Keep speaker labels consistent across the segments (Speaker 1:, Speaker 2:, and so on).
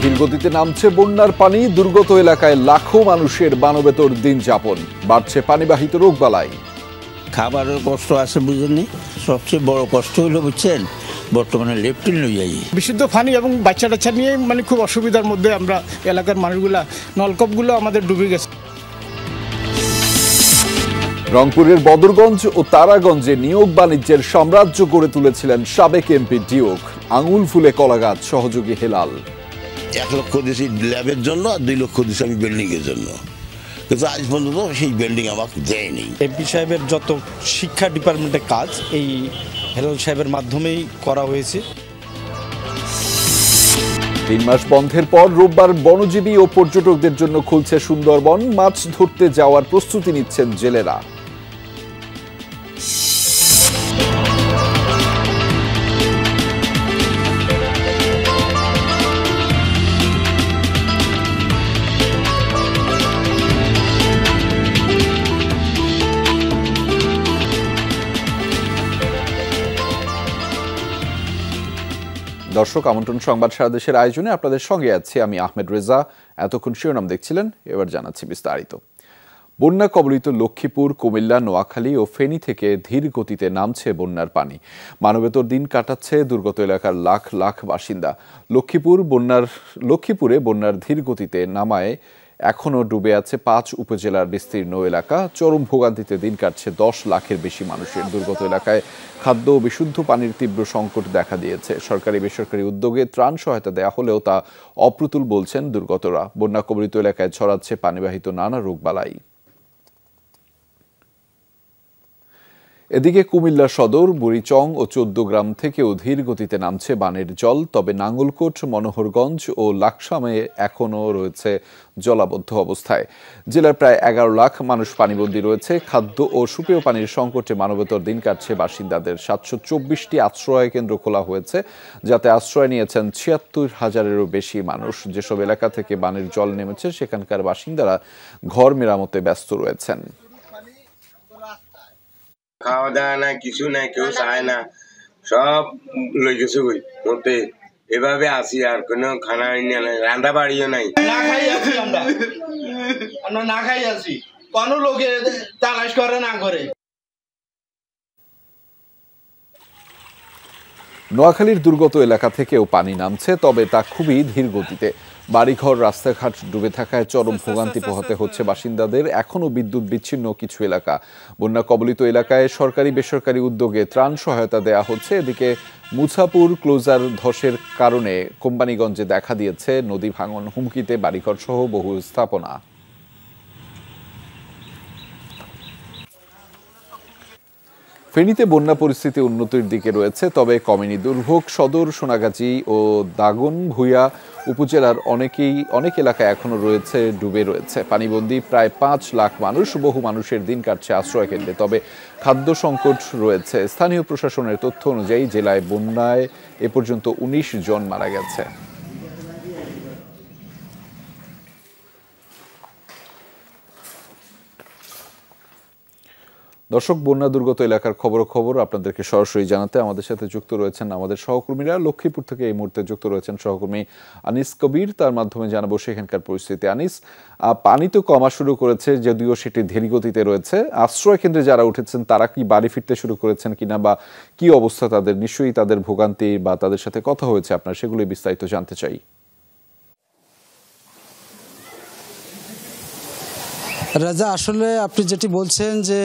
Speaker 1: ধীরগতিতে নামছে বন্যার পানি, দুর্গত এলাকায় লাখো মানুষের মানবেতর দিন যাপন, বাড়ছে পানিবাহিত রোগবালাই।
Speaker 2: খাবারের কষ্ট আছে বুঝেননি, সবচেয়ে বড় কষ্ট হলো বুঝছেন বর্তমানে লেপটিন লই যাই
Speaker 3: বিশুদ্ধ পানি এবং বাচ্চা টাচ্চা নিয়ে খুব অসুবিধার মধ্যে আমরা এলাকার মানুষগুলা, নলকূপগুলো আমাদের ডুবে গেছে।
Speaker 1: রংপুরের বদরগঞ্জ ও তারাগঞ্জে নিয়োগ বাণিজ্যের সাম্রাজ্য গড়ে তুলেছিলেন সাবেক এমপি ডিওক। আঙুল ফুলে কলাগাছ সহযোগী হেলাল।
Speaker 2: 1 লক্ষ দিয়েছি ল্যাবের জন্য আর 2 লক্ষ দিয়েছি আমি বিল্ডিংয়ের জন্য, কিন্তু আজ পর্যন্ত সেই বিল্ডিং আমাকে দেয়নি।
Speaker 4: এমপি সাহেবের যত শিক্ষা ডিপার্টমেন্টের কাজ এই হেলাল সাহেবের মাধ্যমেই করা হয়েছে।
Speaker 1: 3 মাস বন্ধের পর রোববার বনজীবী ও পর্যটকদের জন্য খুলছে সুন্দরবন। মাছ ধরতে যাওয়ার প্রস্তুতি নিচ্ছেন জেলেরা। দর্শক, আমন্ত্রণ সংবাদ সারা দেশের আয়োজনে আপনাদের সঙ্গে আছি আমি আহমেদ রেজা। এতক্ষণ শিরোনাম দেখছিলেন, এবার জানাচ্ছি বিস্তারিত। বন্যা কবলিত লক্ষ্মীপুর, কুমিল্লা, নোয়াখালী ও ফেনী থেকে ধীর গতিতে নামছে বন্যার পানি। মানবেতর দিন কাটাচ্ছে দুর্গত এলাকার লাখ লাখ বাসিন্দা। লক্ষ্মীপুরে বন্যার ধীর গতিতে নামায় এখনও ডুবে আছে 5 উপজেলার বিস্তীর্ণ এলাকা। চরম ভোগান্তিতে দিন কাটছে 10 লাখের বেশি মানুষের। দুর্গত এলাকায় খাদ্য ও বিশুদ্ধ পানির তীব্র সংকট দেখা দিয়েছে। সরকারি বেসরকারি উদ্যোগে ত্রাণ সহায়তা দেওয়া হলেও তা অপ্রতুল বলছেন দুর্গতরা। বন্যা কবলিত এলাকায় ছড়াচ্ছে পানিবাহিত নানা রোগবালাই। এদিকে কুমিল্লা সদর, বুড়িচং ও 14 গ্রাম থেকেও ধীর গতিতে নামছে বানের জল। তবে নাঙ্গলকোট, মনোহরগঞ্জ ও লাকসামে এখনও রয়েছে জলাবদ্ধ অবস্থায়। জেলার প্রায় 11 লাখ মানুষ পানিবন্দী রয়েছে। খাদ্য ও সুপেয় পানির সংকটে মানবেতর দিন কাটছে বাসিন্দাদের। 724টি আশ্রয় কেন্দ্র খোলা হয়েছে, যাতে আশ্রয় নিয়েছেন 76,000-এরও বেশি মানুষ। যেসব এলাকা থেকে বানের জল নেমেছে সেখানকার বাসিন্দারা ঘর মেরামতে ব্যস্ত রয়েছেন।
Speaker 5: খাওয়া দাওয়া নাই, কিছু নাই, কেউ চায় না, সব লই গেছে কই মতে। এভাবে আসি, আর কোনো খানা নাই, রান্না বাড়িও নাই।
Speaker 6: না খাই আছি আমরা না খাই আছি, কোনো লোকে তালাশ করে না করে।
Speaker 1: নোয়াখালীর দুর্গত এলাকা থেকেও পানি নামছে, তবে তা খুবই ধীর গতিতে। বাড়িঘর, রাস্তাঘাট ডুবে থাকায় চরম ভোগান্তি পোহাতে হচ্ছে বাসিন্দাদের। এখনও বিদ্যুৎ বিচ্ছিন্ন কিছু এলাকা। বন্যা কবলিত এলাকায় সরকারি বেসরকারি উদ্যোগে ত্রাণ সহায়তা দেওয়া হচ্ছে। এদিকে মুছাপুর ক্লোজার ধসের কারণে কোম্পানিগঞ্জে দেখা দিয়েছে নদী ভাঙন, হুমকিতে বাড়িঘর সহ বহু স্থাপনা। ফেনীতে বন্যা পরিস্থিতি উন্নতির দিকে রয়েছে, তবে কমেনি দুর্ভোগ। সদর, সোনাগাজী ও দাগনভূঞা উপজেলার অনেক এলাকায় এখনো ডুবে রয়েছে। পানিবন্দী প্রায় 5 লাখ মানুষ। বহু মানুষের দিন কাটছে আশ্রয় কেন্দ্রে, তবে খাদ্য সংকট রয়েছে। স্থানীয় প্রশাসনের তথ্য অনুযায়ী জেলায় বন্যায় এ পর্যন্ত 19 জন মারা গেছে। দর্শক, বন্যা দুর্গত এলাকার খবর আপনাদেরকে সরাসরি জানাতে আমাদের সাথে যুক্ত রয়েছেন আমাদের সহকর্মীরা। লক্ষ্মীপুর থেকে এই মুহূর্তে যুক্ত রয়েছেন সহকর্মী আনিস কবির। তার মাধ্যমে জানাবো সেখানকার পরিস্থিতি। আনিস, পানি তো কমা শুরু করেছে, যদিও সেটি ধীর গতিতে রয়েছে। আশ্রয় কেন্দ্রে যারা উঠেছেন তারা কি বাড়ি ফিরতে শুরু করেছেন কিনা, বা কি অবস্থা তাদের? নিশ্চয়ই তাদের ভোগান্তি বা তাদের সাথে কথা হয়েছে আপনার, সেগুলোই বিস্তারিত জানতে চাই।
Speaker 7: রাজা, আসলে আপনি যেটি বলছেন যে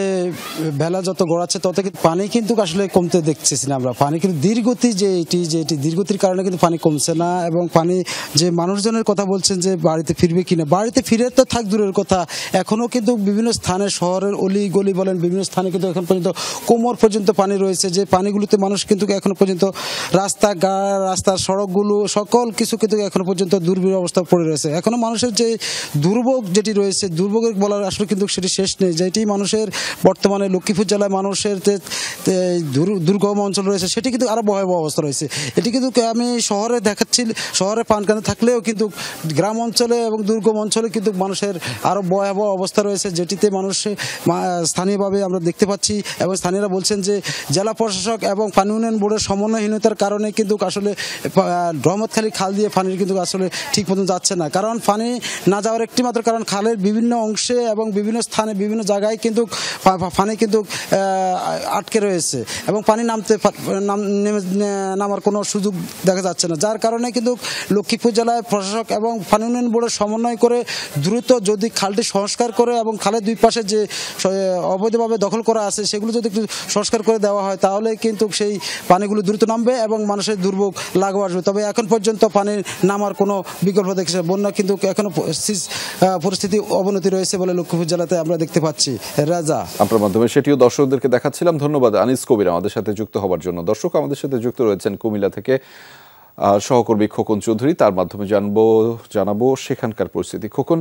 Speaker 7: বেলা যত গড়াচ্ছে তত কিন্তু পানি কিন্তু আসলে কমতে দেখতেছি না আমরা। পানি কিন্তু ধীরগতি, যে এটি ধীরগতির কারণে কিন্তু পানি কমছে না। এবং পানি যে মানুষজনের কথা বলছেন যে বাড়িতে ফিরবে কিনা, বাড়িতে ফিরে তো থাক দূরের কথা, এখনও কিন্তু বিভিন্ন স্থানে, শহরের অলি গলি বলেন, বিভিন্ন স্থানে কিন্তু এখন পর্যন্ত কোমর পর্যন্ত পানি রয়েছে। যে পানিগুলোতে মানুষ কিন্তু এখনো পর্যন্ত রাস্তার সড়কগুলো সকল কিছু কিন্তু এখনো পর্যন্ত দুর্বিষহ অবস্থা পড়ে রয়েছে। এখনো মানুষের যে দুর্ভোগ যেটি রয়েছে, দুর্ভোগের বলার আসলে কিন্তু সেটি শেষ নেই, যেটি মানুষের বর্তমানে লক্ষ্মীপুর জেলায় মানুষের দুর্গম অঞ্চল রয়েছে সেটি কিন্তু আরও ভয়াবহ অবস্থা রয়েছে। এটি কিন্তু আমি শহরে দেখাচ্ছি, শহরে পানকানে থাকলেও কিন্তু গ্রাম অঞ্চলে এবং দুর্গম অঞ্চলে কিন্তু মানুষের আরও ভয়াবহ অবস্থা রয়েছে, যেটিতে মানুষ স্থানীয়ভাবে আমরা দেখতে পাচ্ছি। এবং স্থানীয়রা বলছেন যে জেলা প্রশাসক এবং পানি উন্নয়ন বোর্ডের সমন্বয়হীনতার কারণে কিন্তু আসলে রহমতখালী খাল দিয়ে পানি কিন্তু আসলে ঠিক মতন যাচ্ছে না। কারণ পানি না যাওয়ার একটি মাত্র কারণ খালের বিভিন্ন অংশে এবং বিভিন্ন স্থানে বিভিন্ন জায়গায় কিন্তু পানি কিন্তু আটকে রয়েছে এবং পানি নামার কোনো সুযোগ দেখা যাচ্ছে না, যার কারণে কিন্তু লক্ষ্মীপুর জেলায় প্রশাসক এবং পানি উন্নয়ন বোর্ডের সমন্বয় করে দ্রুত যদি খালটি সংস্কার করে এবং খালের দুই পাশে যে অবৈধভাবে দখল করা আছে সেগুলো যদি একটু সংস্কার করে দেওয়া হয় তাহলে কিন্তু সেই পানিগুলো দ্রুত নামবে এবং মানুষের দুর্ভোগ লাঘব আসবে। তবে এখন পর্যন্ত পানির নামার কোনো বিকল্প দেখছে, বন্যা কিন্তু এখনো পরিস্থিতি অবনতি রয়েছে বলে লক্ষ্মীপুর জেলাতে আমরা দেখতে পাচ্ছি। রাজা,
Speaker 1: আপনার মাধ্যমে সেটিও দর্শকদেরকে দেখাচ্ছিলাম। ধন্যবাদ আনিস কবির আমাদের সাথে যুক্ত হওয়ার জন্য। দর্শক, আমাদের সাথে যুক্ত রয়েছেন কুমিল্লা থেকে সহকর্মী খোকন চৌধুরী, তার মাধ্যমে জানাবো সেখানকার পরিস্থিতি। খোকন,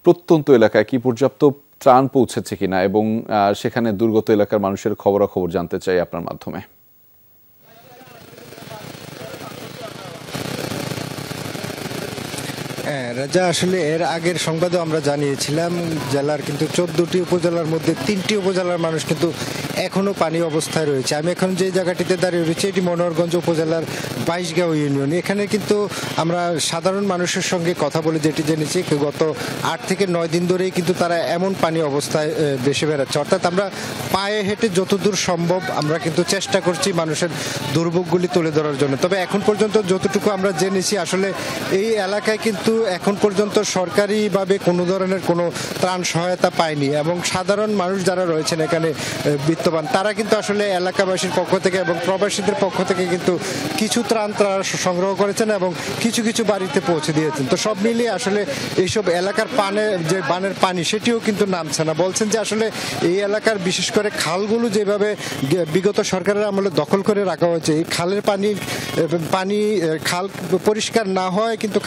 Speaker 1: প্রত্যন্ত এলাকায় কি পর্যাপ্ত ত্রাণ পৌঁছেছে কিনা এবং সেখানে দুর্গত এলাকার মানুষের খবরাখবর জানতে চাই আপনার মাধ্যমে।
Speaker 8: রাজা, আসলে এর আগের সংবাদে আমরা জানিয়েছিলাম জেলার কিন্তু 14টি উপজেলার মধ্যে 3টি উপজেলার মানুষ কিন্তু এখনো পানি অবস্থায় রয়েছে। আমি এখন যে জায়গাটিতে দাঁড়িয়ে রয়েছি এটি মনোহরগঞ্জ উপজেলার 22গাঁও ইউনিয়ন। এখানে কিন্তু আমরা সাধারণ মানুষের সঙ্গে কথা বলে যেটি জেনেছি গত 8 থেকে 9 দিন ধরেই কিন্তু তারা এমন পানি অবস্থায় ভেসে বেড়াচ্ছে। অর্থাৎ আমরা পায়ে হেঁটে যতদূর সম্ভব আমরা কিন্তু চেষ্টা করছি মানুষের দুর্ভোগগুলি তুলে ধরার জন্য। তবে এখন পর্যন্ত যতটুকু আমরা জেনেছি আসলে এই এলাকায় কিন্তু এখন পর্যন্ত সরকারিভাবে কোনো ধরনের কোনো ত্রাণ সহায়তা পায়নি এবং সাধারণ মানুষ যারা রয়েছেন এখানে বিত্তবান তারা কিন্তু আসলে এলাকাবাসীর পক্ষ থেকে এবং প্রবাসীদের পক্ষ থেকে কিন্তু কিছু ত্রাণ তারা সংগ্রহ করেছেন এবং কিছু কিছু বাড়িতে পৌঁছে দিয়েছেন। তো সব মিলিয়ে আসলে এইসব এলাকার যে বানের পানি সেটিও কিন্তু নামছে না। বলছেন যে আসলে এই এলাকার বিশেষ করে খালগুলো যেভাবে বিগত সরকারের আমলে দখল করে রাখা হয়েছে, এই খালের পানি খাল পরিষ্কার না হয় কিন্তু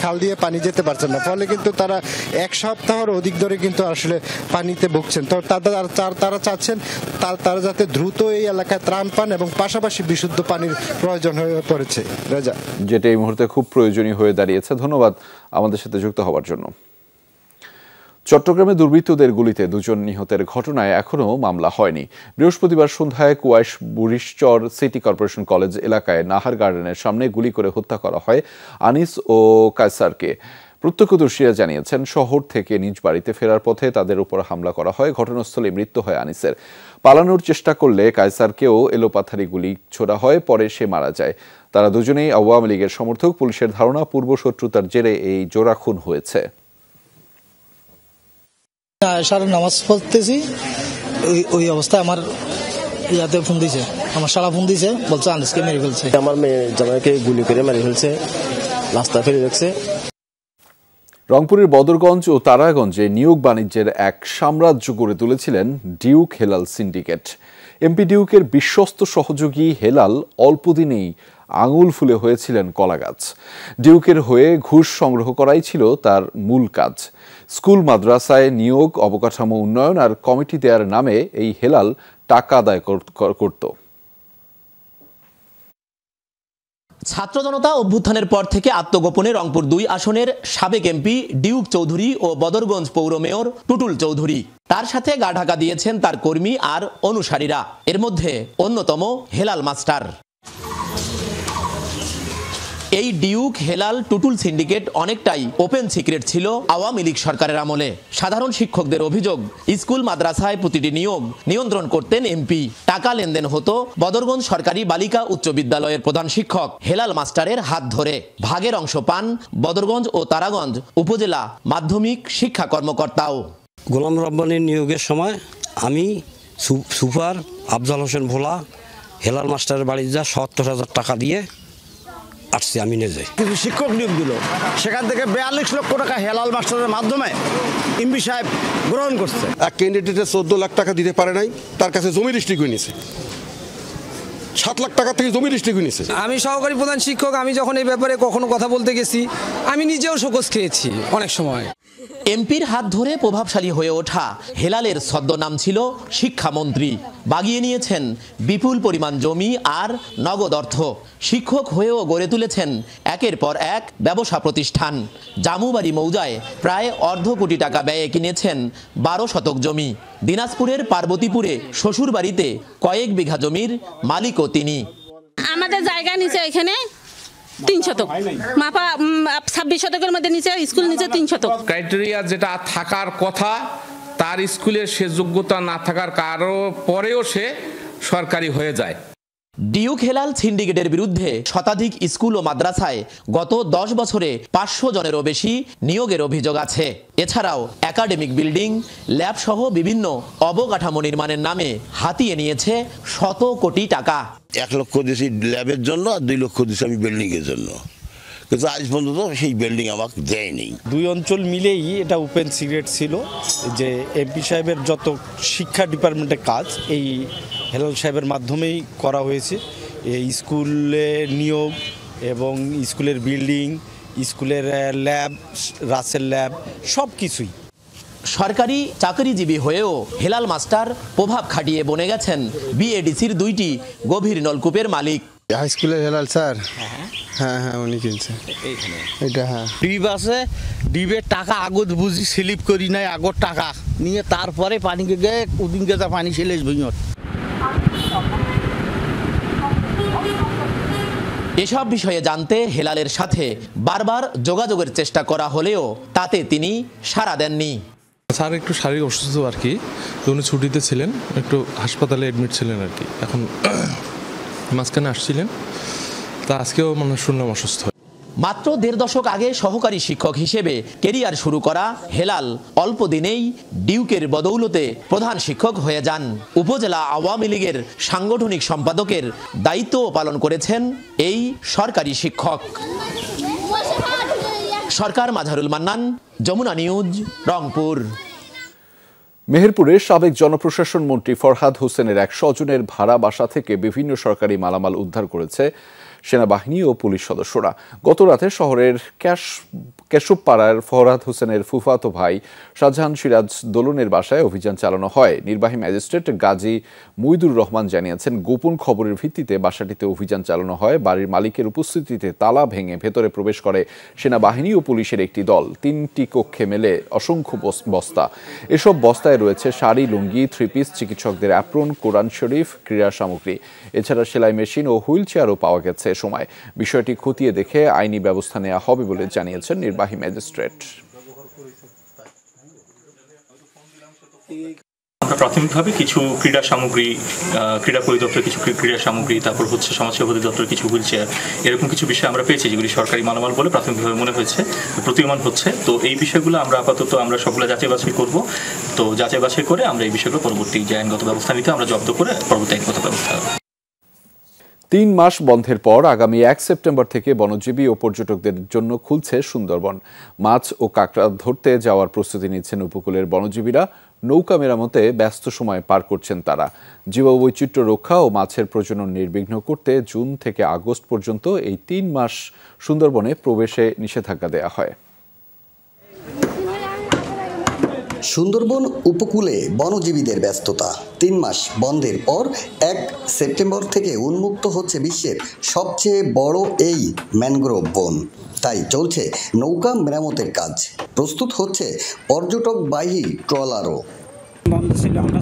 Speaker 8: খাল দিয়ে পানি যেতে পারছেন না, ফলে কিন্তু তারা 1 সপ্তাহের অধিক ধরে কিন্তু আসলে পানিতে ভুগছেন। তো তারা চাচ্ছেন তারা যাতে দ্রুত এই এলাকায় ত্রাণ পান এবং পাশাপাশি বিশুদ্ধ পানির প্রয়োজন হয়ে পড়েছে। রাজা,
Speaker 1: যেটা এই মুহূর্তে খুব প্রয়োজনীয় হয়ে দাঁড়িয়েছে। ধন্যবাদ আমাদের সাথে যুক্ত হওয়ার জন্য। চট্টগ্রামে দুর্বৃত্তদের গুলিতে 2 জন নিহতের ঘটনায় এখনও মামলা হয়নি। বৃহস্পতিবার সন্ধ্যায় কুয়াইশ বুড়িশচর সিটি কর্পোরেশন কলেজ এলাকায় নাহার গার্ডেনের সামনে গুলি করে হত্যা করা হয় আনিস ও কায়সারকে। প্রত্যক্ষদর্শীরা জানিয়েছেন শহর থেকে নিজ বাড়িতে ফেরার পথে তাদের উপর হামলা করা হয়। ঘটনাস্থলে মৃত্যু হয় আনিসের। পালানোর চেষ্টা করলে কায়সারকেও এলোপাথারি গুলি ছোড়া হয়, পরে সে মারা যায়। তারা দুজনেই আওয়ামী লীগের সমর্থক। পুলিশের ধারণা পূর্বশত্রুতার জেরে এই জোড়া খুন হয়েছে।
Speaker 9: নামাজ পড়তেছি ওই অবস্থায় আমার ইয়াতে ফোন দিছে, আমার শালা ফোন দিছে, বলছে আনিসকে মেরে ফেলছে।
Speaker 10: আমার মেয়ে জামাইকে গুলি করে মেরে ফেলছে, রাস্তা ফেলে রেখেছে।
Speaker 1: রংপুরের বদরগঞ্জ ও তারাগঞ্জে নিয়োগ বাণিজ্যের এক সাম্রাজ্য গড়ে তুলেছিলেন ডিউক হেলাল সিন্ডিকেট। এমপি ডিউকের বিশ্বস্ত সহযোগী হেলাল অল্পদিনেই আঙুল ফুলে হয়েছিলেন কলাগাছ। ডিউকের হয়ে ঘুষ সংগ্রহ করাই ছিল তার মূল কাজ। স্কুল মাদ্রাসায় নিয়োগ, অবকাঠামো উন্নয়ন আর কমিটি দেওয়ার নামে এই হেলাল টাকা আদায় করত।
Speaker 11: ছাত্র জনতা অভ্যুত্থানের পর থেকে আত্মগোপনে রংপুর 2 আসনের সাবেক এমপি ডিউক চৌধুরী ও বদরগঞ্জ পৌর মেয়র টুটুল চৌধুরী। তার সাথে গা ঢাকা দিয়েছেন তার কর্মী আর অনুসারীরা। এর মধ্যে অন্যতম হেলাল মাস্টার। এই ডিউক হেলাল টুটুল সিন্ডিকেট অনেকটাই ওপেন সিক্রেট ছিল আওয়ামী লীগ সরকারের আমলে। সাধারণ শিক্ষকদের অভিযোগ, স্কুল মাদ্রাসায় প্রতিটি নিয়োগ নিয়ন্ত্রণ করতেন এমপি। টাকা লেনদেন হতো বদরগঞ্জ সরকারি বালিকা উচ্চ বিদ্যালয়ের প্রধান শিক্ষক হেলাল মাস্টারের হাত ধরে। ভাগের অংশ পান বদরগঞ্জ ও তারাগঞ্জ উপজেলা মাধ্যমিক শিক্ষা কর্মকর্তাও।
Speaker 12: গোলাম রব্বানীর নিয়োগের সময় আমি সুপার আফজাল হোসেন ভোলা হেলাল মাস্টারের বাড়ি যা 70,000 টাকা দিয়ে আসছি আমি নিজে।
Speaker 13: কিছু শিক্ষক নিয়োগ দিল, সেখান থেকে 42 লক্ষ টাকা হেলাল মাস্টারের মাধ্যমে এমপি সাহেব গ্রহণ করছে।
Speaker 14: এক ক্যান্ডিডেটে 14 লাখ টাকা দিতে পারে নাই, তার কাছে জমি রেজিস্ট্রি করে নিয়েছে। 7 লাখ টাকা থেকে জমি রেজিস্ট্রি করে নিয়েছে।
Speaker 15: আমি সহকারী প্রধান শিক্ষক, আমি যখন এই ব্যাপারে কখনো কথা বলতে গেছি আমি নিজেও শোকজ খেয়েছি অনেক সময়।
Speaker 11: এমপির হাত ধরে প্রভাবশালী হয়ে ওঠা হেলালের ছদ্মনাম ছিল শিক্ষামন্ত্রী। বাগিয়ে নিয়েছেন বিপুল পরিমাণ জমি আর নগদ অর্থ। শিক্ষক হয়েও গড়ে তুলেছেন একের পর এক ব্যবসা প্রতিষ্ঠান। জামুবাড়ি মৌজায় প্রায় অর্ধ কোটি টাকা ব্যয়ে কিনেছেন 12 শতক জমি। দিনাজপুরের পার্বতীপুরে শ্বশুর বাড়িতে কয়েক বিঘা জমির মালিকও তিনি।
Speaker 15: আমাদের জায়গা নিচে এখানে 3 শতক, মাপা 26 শতকের মধ্যে নিচে স্কুল নিচে 3 শতক।
Speaker 16: ক্রাইটেরিয়া যেটা থাকার কথা তার স্কুলের সে যোগ্যতা না থাকার কারো পরেও সে সরকারি হয়ে যায়।
Speaker 11: ডিউক হেলাল সিন্ডিকেটের বিরুদ্ধে শতাধিক স্কুল ও মাদ্রাসায় গত 10 বছরে 500 জনেরও বেশি নিয়োগের অভিযোগ আছে। এছাড়াও একাডেমিক বিল্ডিং, ল্যাব সহ বিভিন্ন অবকাঠামো নির্মাণের নামে হাতিয়ে নিয়েছে শত কোটি টাকা।
Speaker 2: 1 লক্ষ দিয়েছি ল্যাবের জন্য আর 2 লক্ষ দিয়েছি আমি বিল্ডিংয়ের জন্য, কিন্তু আজ পর্যন্ত সেই বিল্ডিং আমাকে দেয়নি।
Speaker 4: 2 অঞ্চল মিলেই এটা ওপেন সিক্রেট ছিল যে এমপি সাহেবের যত শিক্ষা ডিপার্টমেন্টের কাজ এই হেলাল সাহেবের মাধ্যমেই করা হয়েছে। এই স্কুলে নিয়োগ এবং স্কুলের বিল্ডিং, স্কুলের ল্যাব, রাসেল ল্যাব সব কিছুই।
Speaker 11: সরকারি চাকরিজীবী হয়েও হেলাল মাস্টার প্রভাব খাটিয়ে বনে গেছেন বিএডিসির 2টি গভীর নলকূপের মালিক।
Speaker 17: হাই স্কুলের হেলাল স্যার, হ্যাঁ হ্যাঁ উনি কিনছে এটা। হ্যাঁ,
Speaker 18: ডিপ আছে, ডিপের টাকা আগত বুঝি স্লিপ করি নাই, আগত টাকা নিয়ে তারপরে পানিকে গিয়ে ওদিনকে যা পানি ছেলেস ভুঁইয়ত।
Speaker 11: এসব বিষয়ে জানতে হেলালের সাথে বারবার যোগাযোগের চেষ্টা করা হলেও তাতে তিনি সাড়া দেননি।
Speaker 19: স্যার একটু শারীরিক অসুস্থ আর কি, উনি ছুটিতে ছিলেন, একটু হাসপাতালে অ্যাডমিট ছিলেন আর কি। এখন মাঝখানে আসছিলেন, তা আজকেও শুনলাম অসুস্থ।
Speaker 11: মাত্র 1.5 দশক আগে সহকারী শিক্ষক হিসেবে কেরিয়ার শুরু করা হেলাল অল্প দিনেই ডিউকের বদৌলতে প্রধান শিক্ষক হয়ে যান। উপজেলা আওয়ামী লীগের সাংগঠনিক সম্পাদকের দায়িত্বও পালন করেছেন এই সরকারি শিক্ষক। সরকার মাঝারুল মান্নান, যমুনা নিউজ, রংপুর।
Speaker 1: মেহেরপুরে সাবেক জনপ্রশাসন মন্ত্রী ফরহাদ হোসেনের এক স্বজনের ভাড়া বাসা থেকে বিভিন্ন সরকারি মালামাল উদ্ধার করেছে সেনাবাহিনী ও পুলিশ সদস্যরা। গতরাতে শহরের কেশবপাড়ার ফরহাদ হোসেনের ফুফাতো ভাই শাহজাহান সিরাজ দোলনের বাসায় অভিযান চালানো হয়। নির্বাহী ম্যাজিস্ট্রেট গাজী মুইদুর রহমান জানিয়েছেন, গোপন খবরের ভিত্তিতে বাসাটিতে অভিযান চালানো হয়। বাড়ির মালিকের উপস্থিতিতে তালা ভেঙে ভেতরে প্রবেশ করে সেনাবাহিনী ও পুলিশের একটি দল। 3টি কক্ষে মেলে অসংখ্য বস্তা। এসব বস্তায় রয়েছে শাড়ি, লুঙ্গি, 3 পিস, চিকিৎসকদের অ্যাপ্রন, কোরআন শরীফ, ক্রীড়া সামগ্রী। এছাড়া সেলাই মেশিন ও হুইল চেয়ারও পাওয়া গেছে। এ সময় বিষয়টি খতিয়ে দেখে আইনি ব্যবস্থা নেওয়া হবে বলে জানিয়েছেন নির্বাহী ম্যাজিস্ট্রেট।
Speaker 20: আমরা প্রাথমিকভাবে কিছু ক্রীড়া সামগ্রী, ক্রীড়া পরিদপ্তর কিছু ক্রীড়া সামগ্রী, তারপর হচ্ছে সমাজসেবা অধিদপ্তর কিছু হুইল চেয়ার, এরকম কিছু বিষয় আমরা পেয়েছি যেগুলি সরকারি মালামাল বলে প্রাথমিকভাবে মনে হয়েছে, প্রতীয়মান হচ্ছে। তো এই বিষয়গুলো আমরা আপাতত আমরা সবগুলো যাচাই বাছাই করব। তো যাচাই বাছাই করে আমরা এই বিষয়গুলো পরবর্তী যে আইনগত ব্যবস্থা নিতে আমরা জব্দ করে পরবর্তী আইনগত ব্যবস্থা।
Speaker 1: 3 মাস বন্ধের পর আগামী 1 সেপ্টেম্বর থেকে বনজীবী ও পর্যটকদের জন্য খুলছে সুন্দরবন। মাছ ও কাঁকড়া ধরতে যাওয়ার প্রস্তুতি নিচ্ছেন উপকূলের বনজীবীরা। নৌকা মেরামতে ব্যস্ত সময় পার করছেন তারা। জীববৈচিত্র্য রক্ষা ও মাছের প্রজনন নির্বিঘ্ন করতে জুন থেকে আগস্ট পর্যন্ত এই 3 মাস সুন্দরবনে প্রবেশে নিষেধাজ্ঞা দেওয়া হয়।
Speaker 21: সুন্দরবন উপকূলে বনজীবীদের ব্যস্ততা। 3 মাস বন্ধের পর 1 সেপ্টেম্বর থেকে উন্মুক্ত হচ্ছে বিশ্বের সবচেয়ে বড় এই ম্যানগ্রোভ বন। তাই চলছে নৌকা মেরামতের কাজ। প্রস্তুত হচ্ছে পর্যটকবাহী ট্রলারও।
Speaker 22: বন্ধ ছিল, আমরা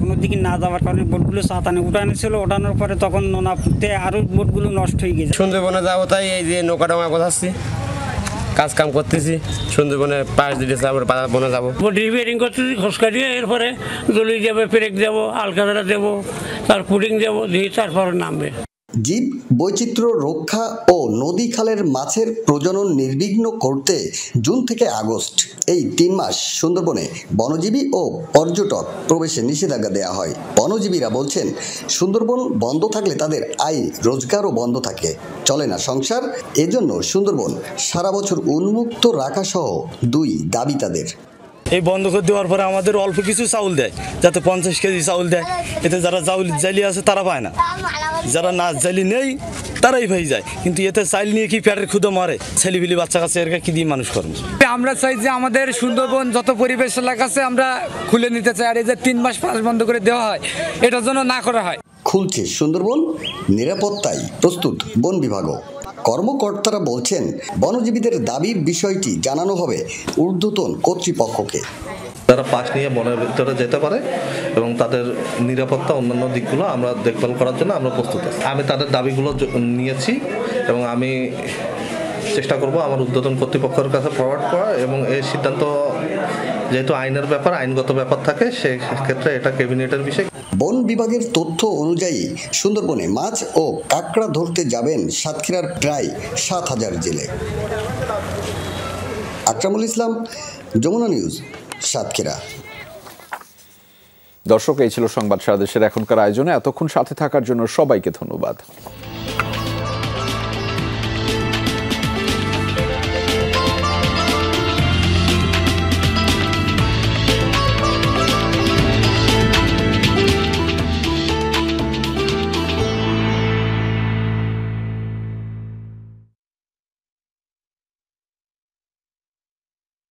Speaker 22: কোনো দিকে না যাওয়ার কারণে বোটগুলো সাঁতানে উঠানো ছিল। ওঠানোর পরে তখন নোনা ফুটতে আরও বোটগুলো নষ্ট হয়ে গেছে।
Speaker 10: সুন্দরবনে যাবো তাই এই যে নৌকা ডাঙা গোছাচ্ছি, কাজ কাম করতেছি। সুন্দরবনে পাশ দিতেছি, আবার বনে যাবো,
Speaker 22: রিপেয়ারিং করতেছি, খোঁজ কাটিয়ে এরপরে দলি যাবে, পেরেক দেবো, আলকাতরা দেবো, তার পুডিং দেবো, দিয়ে তারপরে নামবে।
Speaker 21: জীব বৈচিত্র্য রক্ষা ও নদী খালের মাছের প্রজনন নির্বিঘ্ন করতে জুন থেকে আগস্ট এই 3 মাস সুন্দরবনে বনজীবী ও পর্যটক প্রবেশে নিষেধাজ্ঞা দেওয়া হয়। বনজীবীরা বলছেন, সুন্দরবন বন্ধ থাকলে তাদের আয় রোজগারও বন্ধ থাকে, চলে না সংসার। এজন্য সুন্দরবন সারা বছর উন্মুক্ত রাখা সহ 2 দাবি তাদের।
Speaker 4: এই বন্ধ করে দেওয়ার পরে আমাদের অল্প কিছু চাউল দেয়, যাতে 50 কেজি চাউল দেয়। এতে যারা জালি আছে তারা পায় না, যারা না জালি নেই তারাই ভাই যায়। কিন্তু এতে চাইল নিয়ে কি পেটের ক্ষুদা মারে, ছেলেপিলি বাচ্চা কাছে এর কি দিয়ে মানুষ করবে?
Speaker 3: আমরা চাই যে আমাদের সুন্দরবন যত পরিবেশ এলাকা আছে আমরা খুলে নিতে চাই, আর এই যে 3 মাস পাস বন্ধ করে দেওয়া হয় এটার জন্য না করা হয়।
Speaker 21: খুলছে সুন্দরবন, নিরাপত্তায় প্রস্তুত বন বিভাগও। কর্মকর্তারা বলছেন বনজীবীদের দাবির বিষয়টি জানানো হবে ঊর্ধ্বতন কর্তৃপক্ষকে।
Speaker 5: তারা পাশ নিয়ে বনের ভিতরে যেতে পারে এবং তাদের নিরাপত্তা অন্যান্য দিকগুলো আমরা দেখভাল করার জন্য আমরা প্রস্তুত আছি। আমি তাদের দাবিগুলো নিয়েছি এবং আমি চেষ্টা করব আমার ঊর্ধ্বতন কর্তৃপক্ষের কাছে ফরওয়ার্ড করা, এবং এই সিদ্ধান্ত যেহেতু আইনের ব্যাপার, আইনগত ব্যাপার থাকে, সেক্ষেত্রে এটা ক্যাবিনেটের বিষয়।
Speaker 21: বন বিভাগের তথ্য অনুযায়ী সুন্দরবনে মাছ ও কাঁকড়া ধরতে যাবেন সাতক্ষীরার প্রায় 7000 জেলে। আকরামুল ইসলাম, যমুনা নিউজ, সাতক্ষীরা।
Speaker 1: দর্শক, এই ছিল সংবাদ সারা দেশের এখনকার আয়োজনে। এতক্ষণ সাথে থাকার জন্য সবাইকে ধন্যবাদ।